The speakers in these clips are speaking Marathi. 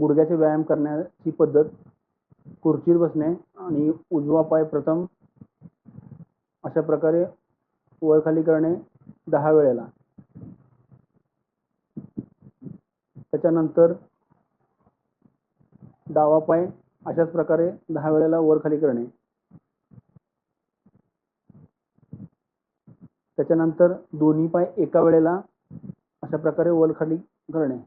गुडघ्याचे व्यायाम करण्याची पद्धत. खुर्चीत बसणे आणि उजवा पाय प्रथम अशा प्रकारे वर खाली करणे 10 वेळेला. त्याच्यानंतर डावा पाय अशाच प्रकारे 10 वेळेला वर खाली करणे. त्याच्यानंतर दोन्ही पाय एका वेळेला अशा प्रकारे वर खाली करणे.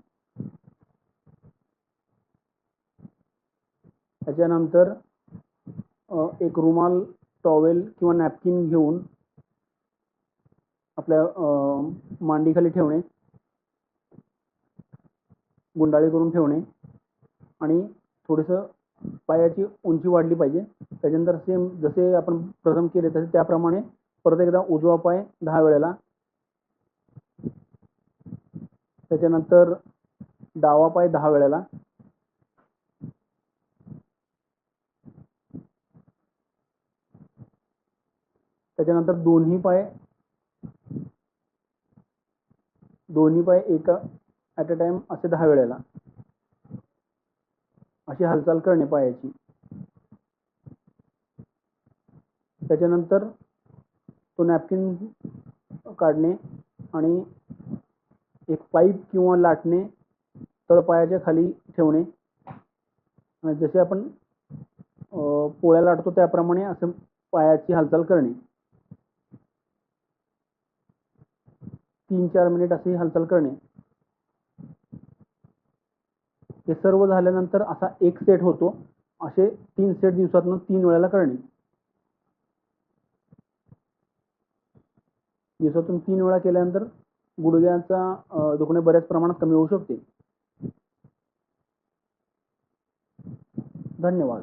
त्याच्यानंतर एक रुमाल, टॉवेल किंवा नॅपकिन घेऊन आपल्या मांडीखाली ठेवणे, गुंडाळी करून ठेवणे आणि थोडंसं पायाची उंची वाढली पाहिजे. त्याच्यानंतर सेम जसे आपण प्रथम केले तसे त्याप्रमाणे परत एकदा उजवा पाय 10 वेळेला. त्याच्यानंतर डावा पाय 10 वेळेला. त्याच्यानंतर दोन्ही पाय एका ॲट अ टाइम असे 10 वेळेला अशी हालचाल करणे पायाची. त्याच्यानंतर तो नॅपकिन काढणे आणि एक पाईप किंवा लाटणे तळपायाच्या खाली ठेवणे आणि जसे आपण पोळ्या लाटतो त्याप्रमाणे असं पायाची हालचाल करणे. 3-4 मिनिट अशी हालचाल करणे. हे सर्व झाल्यानंतर असा एक सेट होतो. असे 3 सेट दिवसातून 3 वेळेला करणे. दिवसातून 3 वेळा केल्यानंतर गुडघ्याचा दुखणे बऱ्याच प्रमाणात कमी होऊ शकते. धन्यवाद.